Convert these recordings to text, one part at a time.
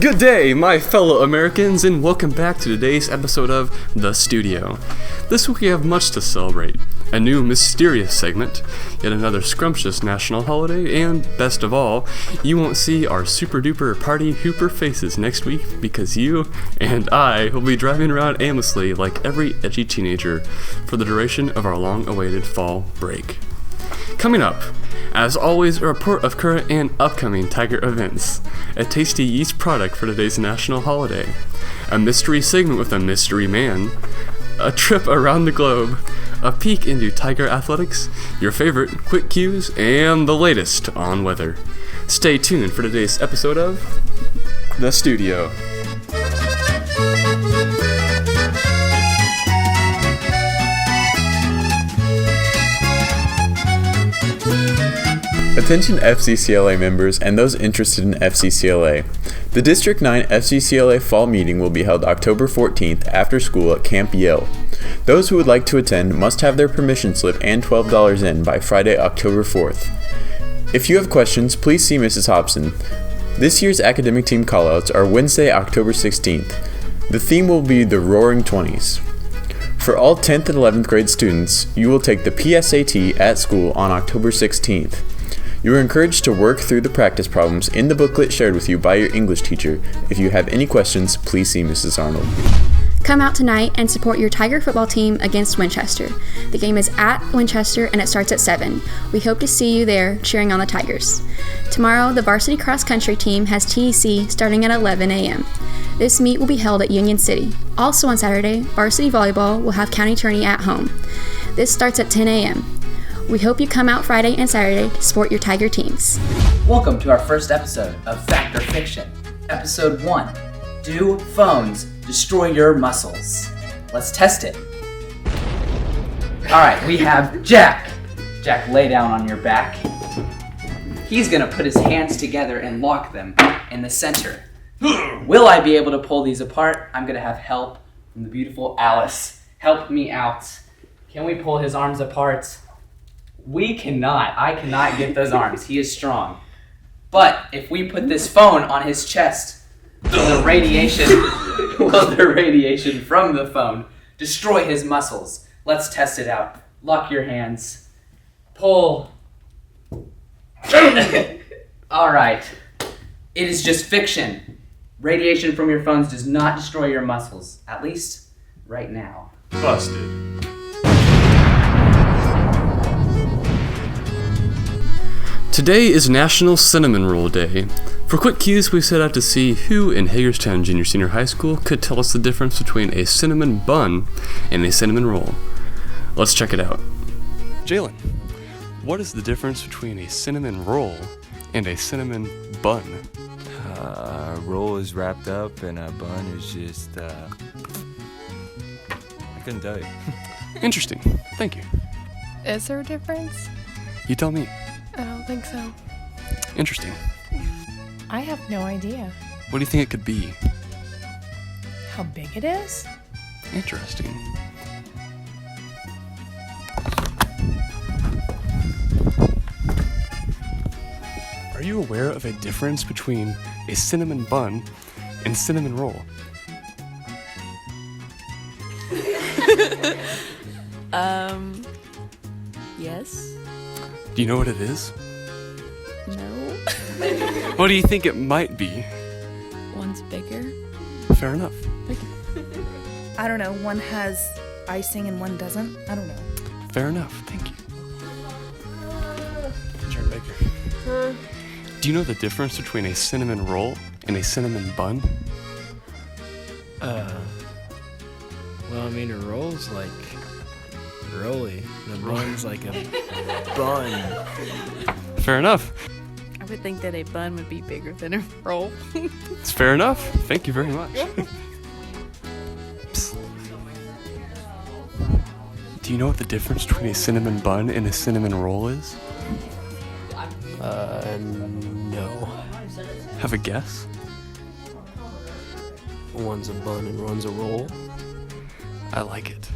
Good day, my fellow Americans, and welcome back to today's episode of The Studio. This week we have much to celebrate. A new mysterious segment, yet another scrumptious national holiday, and best of all, you won't see our super duper party hooper faces next week because you and I will be driving around aimlessly like every edgy teenager for the duration of our long-awaited fall break. Coming up, as always, a report of current and upcoming Tiger events, a tasty yeast product for today's national holiday, a mystery segment with a mystery man, a trip around the globe, a peek into Tiger athletics, your favorite quick cues, and the latest on weather. Stay tuned for today's episode of The Studio. Attention FCCLA members and those interested in FCCLA. The District 9 FCCLA Fall Meeting will be held October 14th after school at Camp Yale. Those who would like to attend must have their permission slip and $12 in by Friday, October 4th. If you have questions, please see Mrs. Hobson. This year's academic team callouts are Wednesday, October 16th. The theme will be the Roaring Twenties. For all 10th and 11th grade students, you will take the PSAT at school on October 16th. You are encouraged to work through the practice problems in the booklet shared with you by your English teacher. If you have any questions, please see Mrs. Arnold. Come out tonight and support your Tiger football team against Winchester. The game is at Winchester and it starts at 7. We hope to see you there cheering on the Tigers. Tomorrow, the varsity cross-country team has TEC starting at 11 a.m. This meet will be held at Union City. Also on Saturday, varsity volleyball will have county tourney at home. This starts at 10 a.m. We hope you come out Friday and Saturday to support your Tiger teams. Welcome to our first episode of Fact or Fiction. Episode 1. Do phones destroy your muscles? Let's test it. Alright, we have Jack. Jack, lay down on your back. He's gonna put his hands together and lock them in the center. Will I be able to pull these apart? I'm gonna have help from the beautiful Alice. Help me out. Can we pull his arms apart? We cannot. I cannot get those arms. He is strong. But if we put this phone on his chest, will the radiation from the phone destroy his muscles? Let's test it out. Lock your hands. Pull. All right. It is just fiction. Radiation from your phones does not destroy your muscles. At least right now. Busted. Today is National Cinnamon Roll Day. For quick cues, we set out to see who in Hagerstown Junior Senior High School could tell us the difference between a cinnamon bun and a cinnamon roll. Let's check it out. Jalen, what is the difference between a cinnamon roll and a cinnamon bun? A roll is wrapped up and a bun is just, I couldn't tell you. Interesting. Thank you. Is there a difference? You tell me. I don't think so. Interesting. I have no idea. What do you think it could be? How big it is? Interesting. Are you aware of a difference between a cinnamon bun and cinnamon roll? Yes. Do you know what it is? No. What do you think it might be? One's bigger. Fair enough. Thank you. I don't know. One has icing and one doesn't. I don't know. Fair enough. Thank you. Turn Baker. Do you know the difference between a cinnamon roll and a cinnamon bun? Well, I mean, a roll's like rolly. The bun's like a bun. Fair enough. I would think that a bun would be bigger than a roll. It's fair enough. Thank you very much. Psst. Do you know what the difference between a cinnamon bun and a cinnamon roll is? No. Have a guess? One's a bun and one's a roll. I like it.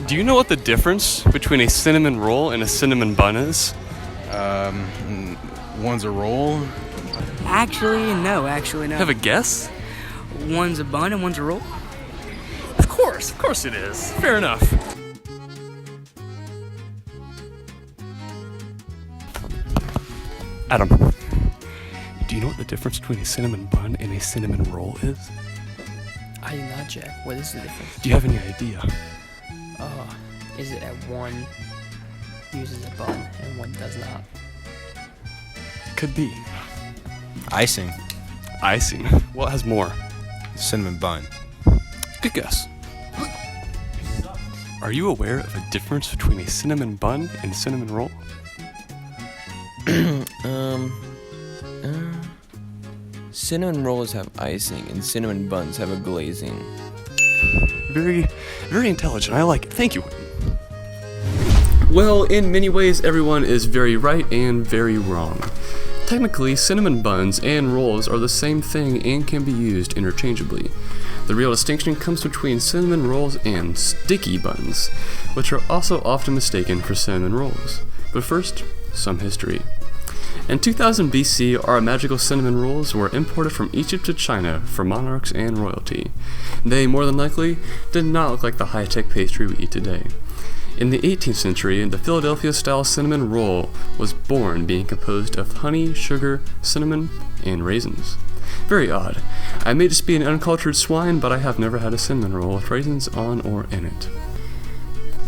Do you know what the difference between a cinnamon roll and a cinnamon bun is? One's a roll. Actually, no. Have a guess? One's a bun and one's a roll. Of course it is. Fair enough. Adam, do you know what the difference between a cinnamon bun and a cinnamon roll is? I do not, Jack. What is the difference? Do you have any idea? Is it that one uses a bun and one does not? Could be. Icing. Icing. What has more? Cinnamon bun. Good guess. Are you aware of a difference between a cinnamon bun and a cinnamon roll? Cinnamon rolls have icing and cinnamon buns have a glazing. Very, very intelligent. I like it. Thank you. Well, in many ways, everyone is very right and very wrong. Technically, cinnamon buns and rolls are the same thing and can be used interchangeably. The real distinction comes between cinnamon rolls and sticky buns, which are also often mistaken for cinnamon rolls. But first, some history. In 2000 BC, our magical cinnamon rolls were imported from Egypt to China for monarchs and royalty. They, more than likely, did not look like the high-tech pastry we eat today. In the 18th century, the Philadelphia-style cinnamon roll was born, being composed of honey, sugar, cinnamon, and raisins. Very odd. I may just be an uncultured swine, but I have never had a cinnamon roll with raisins on or in it.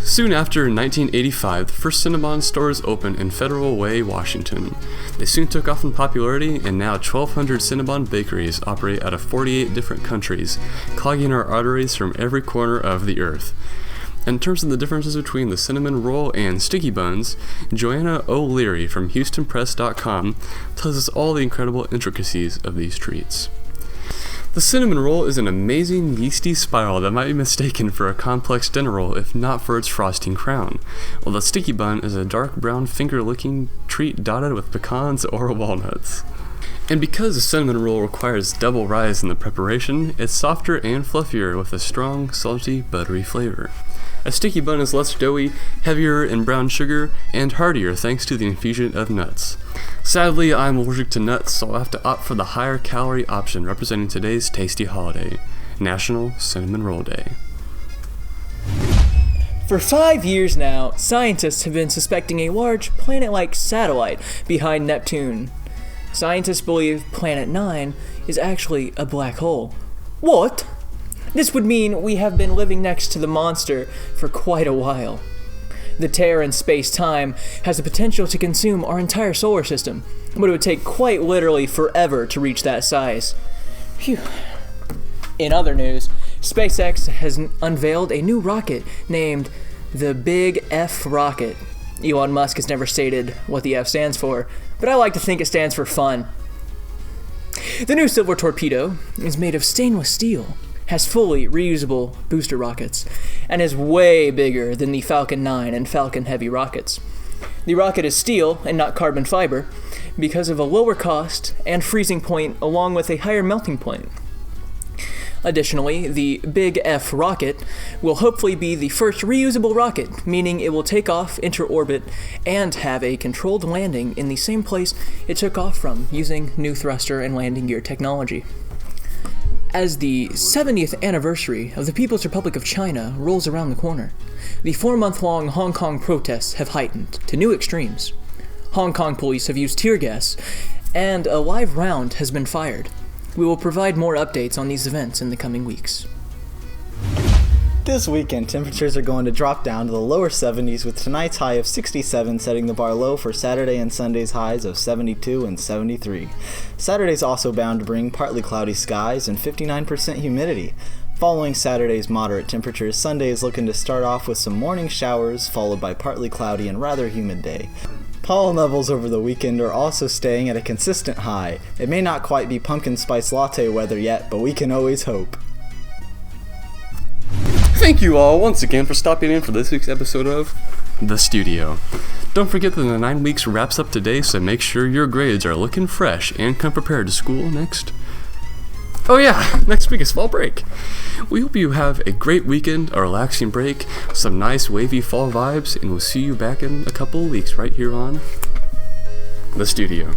Soon after, in 1985, the first Cinnabon stores opened in Federal Way, Washington. They soon took off in popularity, and now 1,200 Cinnabon bakeries operate out of 48 different countries, clogging our arteries from every corner of the earth. In terms of the differences between the cinnamon roll and sticky buns, Joanna O'Leary from HoustonPress.com tells us all the incredible intricacies of these treats. The cinnamon roll is an amazing yeasty spiral that might be mistaken for a complex dinner roll if not for its frosting crown, while the sticky bun is a dark brown finger-licking treat dotted with pecans or walnuts. And because the cinnamon roll requires double rise in the preparation, it's softer and fluffier with a strong, salty, buttery flavor. A sticky bun is less doughy, heavier in brown sugar, and heartier thanks to the infusion of nuts. Sadly, I'm allergic to nuts, so I'll have to opt for the higher calorie option representing today's tasty holiday, National Cinnamon Roll Day. For 5 years now, scientists have been suspecting a large planet-like satellite behind Neptune. Scientists believe Planet 9 is actually a black hole. What? This would mean we have been living next to the monster for quite a while. The tear in space-time has the potential to consume our entire solar system, but it would take quite literally forever to reach that size. Phew. In other news, SpaceX has unveiled a new rocket named the Big F rocket. Elon Musk has never stated what the F stands for, but I like to think it stands for fun. The new silver torpedo is made of stainless steel, has fully reusable booster rockets, and is way bigger than the Falcon 9 and Falcon Heavy rockets. The rocket is steel and not carbon fiber because of a lower cost and freezing point along with a higher melting point. Additionally, the Big F rocket will hopefully be the first reusable rocket, meaning it will take off, enter orbit, and have a controlled landing in the same place it took off from using new thruster and landing gear technology. As the 70th anniversary of the People's Republic of China rolls around the corner, the 4-month-long Hong Kong protests have heightened to new extremes. Hong Kong police have used tear gas, and a live round has been fired. We will provide more updates on these events in the coming weeks. This weekend, temperatures are going to drop down to the lower 70s with tonight's high of 67 setting the bar low for Saturday and Sunday's highs of 72 and 73. Saturday's also bound to bring partly cloudy skies and 59% humidity. Following Saturday's moderate temperatures, Sunday is looking to start off with some morning showers followed by partly cloudy and rather humid day. Pollen levels over the weekend are also staying at a consistent high. It may not quite be pumpkin spice latte weather yet, but we can always hope. Thank you all once again for stopping in for this week's episode of The Studio. Don't forget that the 9 weeks wraps up today, so make sure your grades are looking fresh and come prepared to school next Oh yeah, next week is fall break. We hope you have a great weekend, a relaxing break, some nice wavy fall vibes, and we'll see you back in a couple of weeks right here on The Studio.